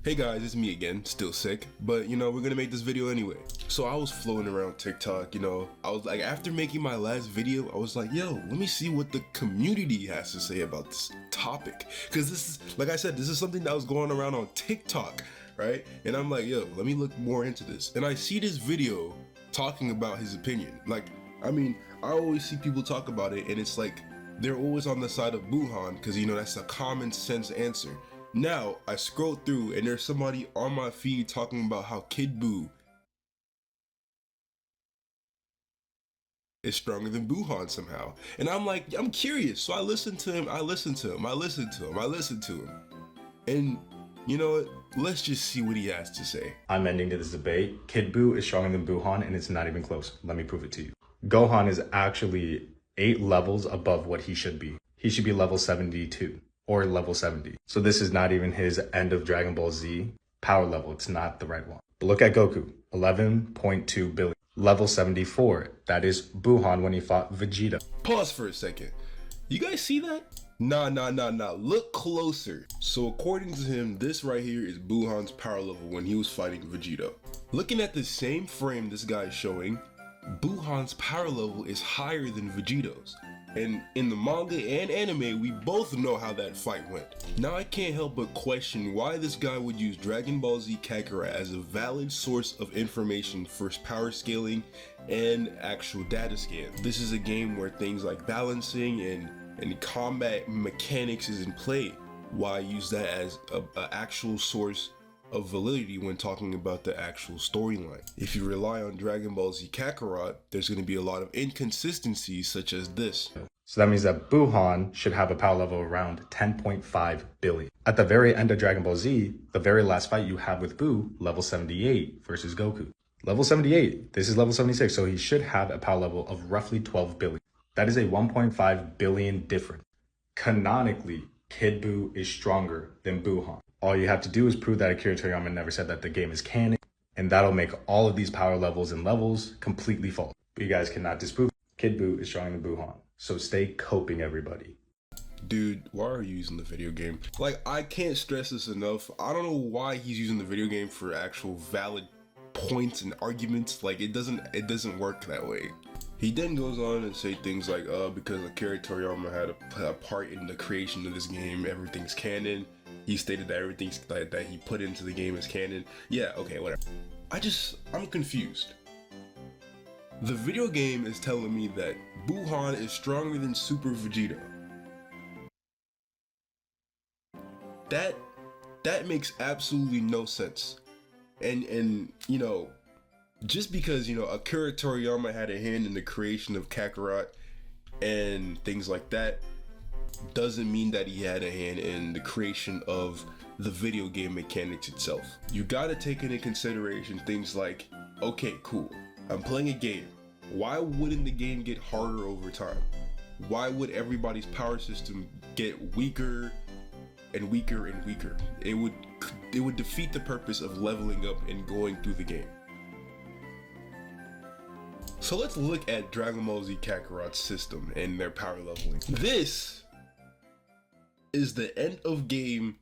Hey guys, it's me again, still sick, but we're gonna make this video anyway. So I was floating around TikTok, I was like, after making my last video, I was like, yo, let me see what the community has to say about this topic. Cause this is, like I said, this is something that was going around on TikTok, right? And I'm like, yo, let me look more into this. And I see this video talking about his opinion. I always see people talk about it and it's like, they're always on the side of Buhan, cause that's a common sense answer. Now, I scroll through and there's somebody on my feed talking about how Kid Buu is stronger than Buhan somehow. And I'm like, I'm curious. So I listened to him, And you know what? Let's just see what he has to say. I'm ending to this debate. Kid Buu is stronger than Buhan and it's not even close. Let me prove it to you. Gohan is actually 8 levels above what he should be. He should be level 72. Or level 70. So this is not even his end of Dragon Ball Z power level. It's not the right one. But look at Goku, 11.2 billion. Level 74. That is Buhan when he fought Vegeta. Pause for a second. You guys see that? Nah. Look closer. So according to him, this right here is Buhan's power level when he was fighting Vegeta. Looking at the same frame this guy is showing, Buhan's power level is higher than Vegeto's. And in the manga and anime, we both know how that fight went. Now I can't help but question why this guy would use Dragon Ball Z Kakarot as a valid source of information for power scaling and actual data scan. This is a game where things like balancing and combat mechanics is in play. Why use that as an actual source of validity when talking about the actual storyline? If you rely on Dragon Ball Z Kakarot, there's going to be a lot of inconsistencies such as this. So that means that Buhan should have a power level around 10.5 billion. At the very end of Dragon Ball Z, the very last fight you have with Buu, level 78 versus Goku. Level 78, this is level 76, so he should have a power level of roughly 12 billion. That is a 1.5 billion difference. Canonically, Kid Buu is stronger than Buhan. All you have to do is prove that Akira Toriyama never said that the game is canon, and that'll make all of these power levels and levels completely false. But you guys cannot disprove it. Kid Buu is stronger than Buhan. So stay coping, everybody. Dude, why are you using the video game? I can't stress this enough. I don't know why he's using the video game for actual valid points and arguments. It doesn't work that way. He then goes on and say things like, because Akira Toriyama had a part in the creation of this game, everything's canon. He stated that everything that he put into the game is canon. Yeah, okay, whatever. I'm confused. The video game is telling me that Buhan is stronger than Super Vegeta. That makes absolutely no sense. And just because, Akira Toriyama had a hand in the creation of Kakarot and things like that, doesn't mean that he had a hand in the creation of the video game mechanics itself. You gotta take into consideration things like, okay, cool, I'm playing a game. Why wouldn't the game get harder over time? Why would everybody's power system get weaker and weaker and weaker? It would defeat the purpose of leveling up and going through the game. So let's look at Dragon Ball Z Kakarot's system and their power leveling. This is the end of game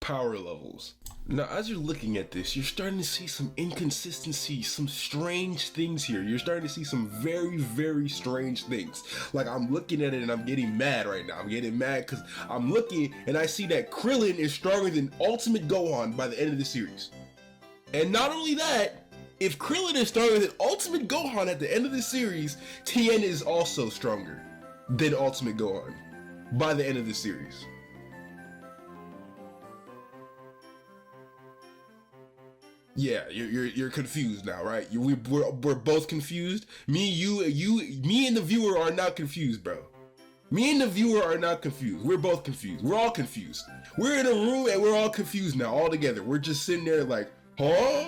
power levels. Now, as you're looking at this, you're starting to see some inconsistencies, some strange things here. You're starting to see some very, very strange things. I'm looking at it and I'm getting mad right now. I'm getting mad because I'm looking and I see that Krillin is stronger than Ultimate Gohan by the end of the series. And not only that, if Krillin is stronger than Ultimate Gohan at the end of the series, Tien is also stronger than Ultimate Gohan by the end of the series. Yeah, you're confused now, right? We're both confused. Me and the viewer are not confused, bro. Me and the viewer are not confused. We're both confused. We're all confused. We're in a room and we're all confused now, all together. We're just sitting there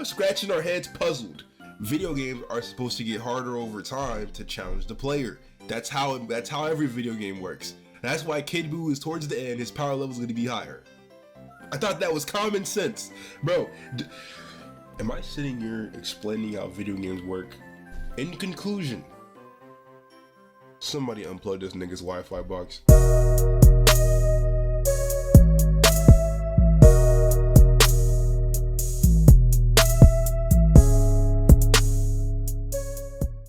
scratching our heads, puzzled. Video games are supposed to get harder over time to challenge the player. That's how every video game works. That's why Kid Buu is towards the end. His power level is going to be higher. I thought that was common sense, bro. Am I sitting here explaining how video games work? In conclusion, somebody unplug this nigga's Wi-Fi box.